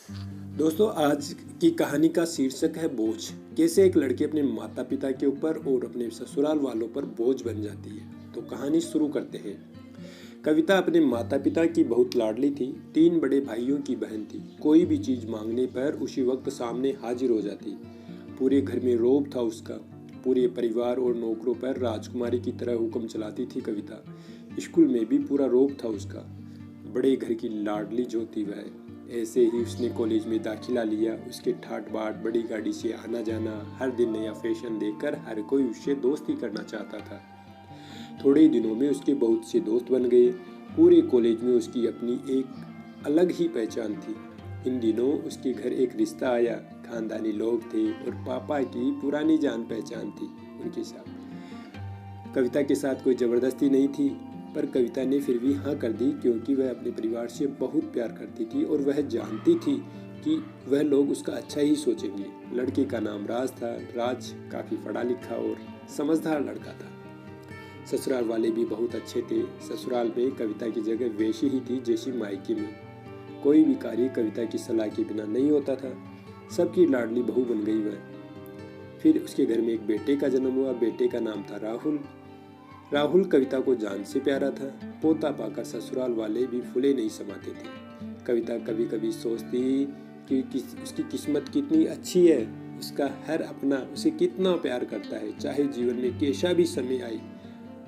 दोस्तों, आज की कहानी का शीर्षक है बोझ। कैसे एक लड़की अपने माता पिता के ऊपर और अपने ससुराल वालों पर बोझ बन जाती है। तो कहानी शुरू करते हैं। कविता अपने माता पिता की बहुत लाडली थी। 3 बड़े भाइयों की बहन थी। कोई भी चीज मांगने पर उसी वक्त सामने हाजिर हो जाती। पूरे घर में रौब था उसका। पूरे परिवार और नौकरों पर राजकुमारी की तरह हुक्म चलाती थी कविता। स्कूल में भी पूरा रौब था उसका। बड़े घर की लाडली जो थी वह। ऐसे ही उसने कॉलेज में दाखिला लिया। उसके ठाट बाट, बड़ी गाड़ी से आना जाना, हर दिन नया फैशन देखकर हर कोई उससे दोस्ती करना चाहता था। थोड़े ही दिनों में उसके बहुत से दोस्त बन गए। पूरे कॉलेज में उसकी अपनी एक अलग ही पहचान थी। इन दिनों उसके घर एक रिश्ता आया। खानदानी लोग थे और पापा की पुरानी जान पहचान थी उनके साथ। कविता के साथ कोई ज़बरदस्ती नहीं थी, पर कविता ने फिर भी हाँ कर दी, क्योंकि वह अपने परिवार से बहुत प्यार करती थी और वह जानती थी कि वह लोग उसका अच्छा ही सोचेंगे। लड़के का नाम राज था। राज काफ़ी पढ़ा लिखा और समझदार लड़का था। ससुराल वाले भी बहुत अच्छे थे। ससुराल में कविता की जगह वैसी ही थी जैसी मायके में। कोई भी कार्य कविता की सलाह के बिना नहीं होता था। सबकी लाडली बहू बन गई वह। फिर उसके घर में एक बेटे का जन्म हुआ। बेटे का नाम था राहुल। राहुल कविता को जान से प्यारा था। पोता पाकर ससुराल वाले भी फूले नहीं समाते थे। कविता कभी कभी सोचती कि उसकी किस्मत कितनी अच्छी है। उसका हर अपना उसे कितना प्यार करता है। चाहे जीवन में कैसा भी समय आए,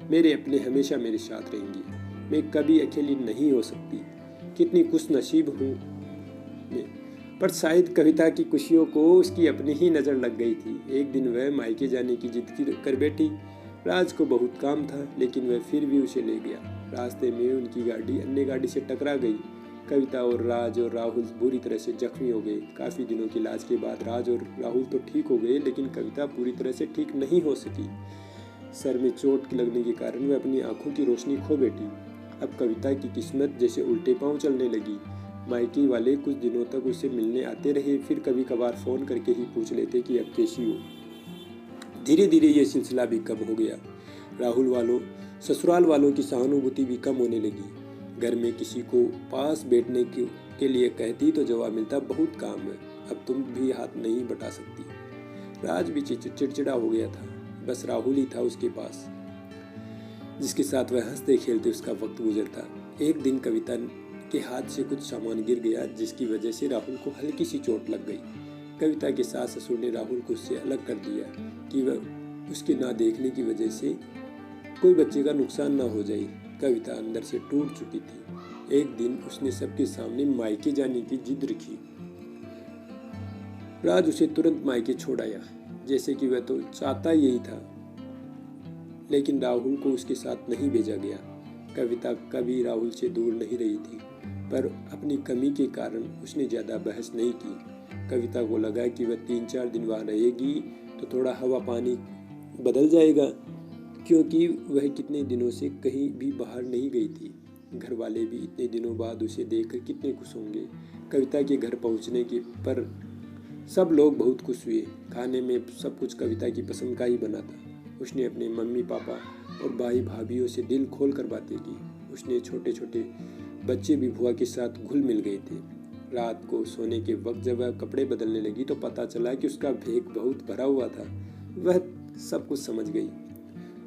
मेरे अपने हमेशा मेरे साथ रहेंगे। मैं कभी अकेली नहीं हो सकती। कितनी खुशनसीब हूँ मैं। पर शायद कविता की खुशियों को उसकी अपनी ही नज़र लग गई थी। एक दिन वह मायके जाने की जिद कर बैठी। राज को बहुत काम था, लेकिन वह फिर भी उसे ले गया। रास्ते में उनकी गाड़ी अन्य गाड़ी से टकरा गई। कविता और राज और राहुल बुरी तरह से जख्मी हो गए। काफ़ी दिनों के इलाज के बाद राज और राहुल तो ठीक हो गए, लेकिन कविता पूरी तरह से ठीक नहीं हो सकी। सर में चोट लगने के कारण वह अपनी आंखों की रोशनी खो बैठी। अब कविता की किस्मत जैसे उल्टे पांव चलने लगी। मायके वाले कुछ दिनों तक उसे मिलने आते रहे, फिर कभी कभार फ़ोन करके ही पूछ लेते कि अब कैसी हो। धीरे धीरे ये सिलसिला भी कम हो गया। ससुराल वालों की सहानुभूति भी कम होने लगी। घर में किसी को पास बैठने के लिए कहती तो जवाब मिलता, बहुत काम है, अब तुम भी हाथ नहीं बटा सकती। राज भी चिड़चिड़ा हो गया था। बस राहुल ही था उसके पास, जिसके साथ वह हंसते खेलते उसका वक्त गुजरता। एक दिन कविता के हाथ से कुछ सामान गिर गया, जिसकी वजह से राहुल को हल्की सी चोट लग गई। कविता के सास ससुर ने राहुल को उससे अलग कर दिया कि वह उसके ना देखने की वजह से कोई बच्चे का नुकसान ना हो जाए। कविता अंदर से टूट चुकी थी। एक दिन उसने सबके सामने मायके जाने की जिद रखी। राज उसे तुरंत मायके छोड़ आया, जैसे कि वह तो चाहता यही था, लेकिन राहुल को उसके साथ नहीं भेजा गया। कविता कभी राहुल से दूर नहीं रही थी, पर अपनी कमी के कारण उसने ज़्यादा बहस नहीं की। कविता को लगा कि वह 3-4 दिन वहाँ रहेगी तो थोड़ा हवा पानी बदल जाएगा, क्योंकि वह कितने दिनों से कहीं भी बाहर नहीं गई थी। घर वाले भी इतने दिनों बाद उसे देखकर कितने खुश होंगे। कविता के घर पहुँचने के पर सब लोग बहुत खुश हुए। खाने में सब कुछ कविता की पसंद का ही बना था। उसने अपने मम्मी पापा और भाई भाभीियों से दिल खोल कर बातें की। उसने छोटे छोटे बच्चे भी बुआ के साथ घुल मिल गए थे। रात को सोने के वक्त जब वह कपड़े बदलने लगी तो पता चला कि उसका बैग बहुत भरा हुआ था। वह सब कुछ समझ गई।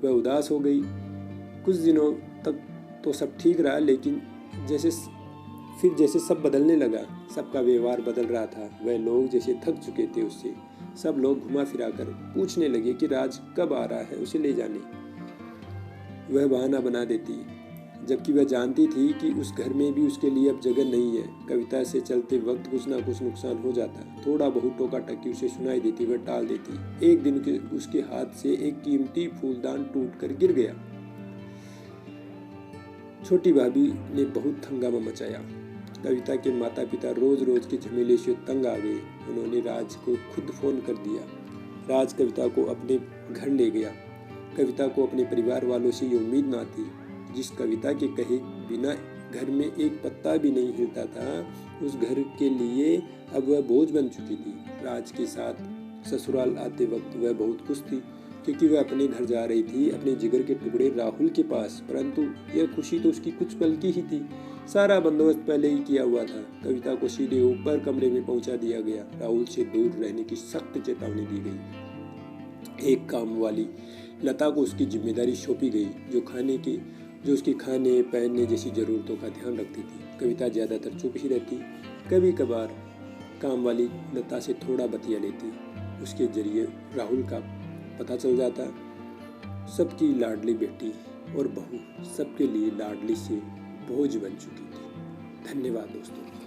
वह उदास हो गई। कुछ दिनों तक तो सब ठीक रहा, लेकिन जैसे सब बदलने लगा। सबका व्यवहार बदल रहा था। वह लोग जैसे थक चुके थे उससे। सब लोग घुमा फिरा कर पूछने लगे कि राज कब आ रहा है उसे ले जाने। वह बहाना बना देती, जबकि वह जानती थी कि उस घर में भी उसके लिए अब जगह नहीं है। कविता से चलते वक्त कुछ ना कुछ नुकसान हो जाता। थोड़ा बहुत टोका टक्की उसे सुनाई देती, वह टाल देती। एक दिन उसके हाथ से एक कीमती फूलदान टूटकर गिर गया। छोटी भाभी ने बहुत हंगामा मचाया। कविता के माता पिता रोज रोज के झमेले से तंग आ गए। उन्होंने राज को खुद फोन कर दिया। राज कविता को अपने घर ले गया। कविता को अपने परिवार वालों से ये उम्मीद ना थी। जिस कविता के कहे बिना घर में एक पत्ता भी नहीं हिलता था, उस घर के लिए अब वह बोझ बन चुकी थी। राज के साथ ससुराल आते वक्त वह बहुत खुश थी। क्योंकि वह अपने घर जा रही थी, अपने जिगर के टुकड़े राहुल के पास। परंतु यह खुशी तो उसकी कुछ पल की ही थी। सारा बंदोबस्त पहले ही किया हुआ था। कविता को सीधे ऊपर कमरे में पहुंचा दिया गया। राहुल से दूर रहने की सख्त चेतावनी दी गई। एक काम वाली लता को उसकी जिम्मेदारी सौंपी गई, जो उसकी खाने पहनने जैसी जरूरतों का ध्यान रखती थी। कविता ज़्यादातर चुप ही रहती। कभी कभार काम वाली लता से थोड़ा बतिया लेती। उसके जरिए राहुल का पता चल जाता। सबकी लाडली बेटी और बहू सबके लिए लाडली से बोझ बन चुकी थी। धन्यवाद दोस्तों।